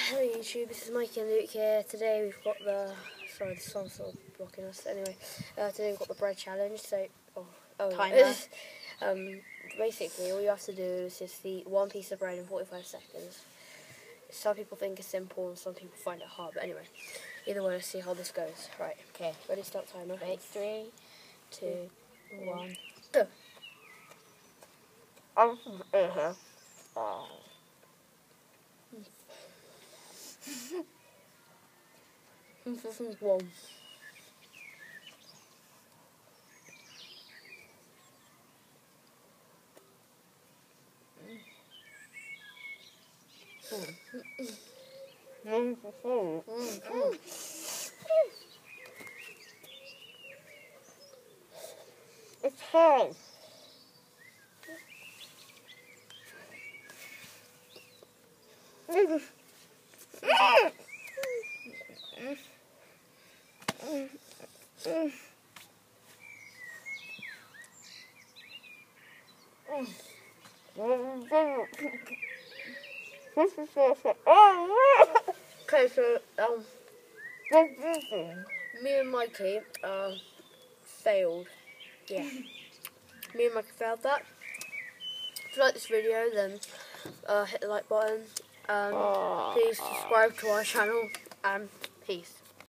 Hello YouTube, this is Mikey and Luke here. Today we've got the, sorry the sun's sort of blocking us, anyway, today we've got the bread challenge, so, Timer. Basically all you have to do is just eat one piece of bread in 45 seconds. Some people think it's simple and some people find it hard, but anyway, either way, let's see how this goes. Right, Okay. ready, start timer. Wait, 3, 2, 1. Go! Oh. This is one. It's hard. Okay, so me and Mikey failed. Yeah, me and Mikey failed that. If you like this video, then hit the like button. Please subscribe to our channel and peace.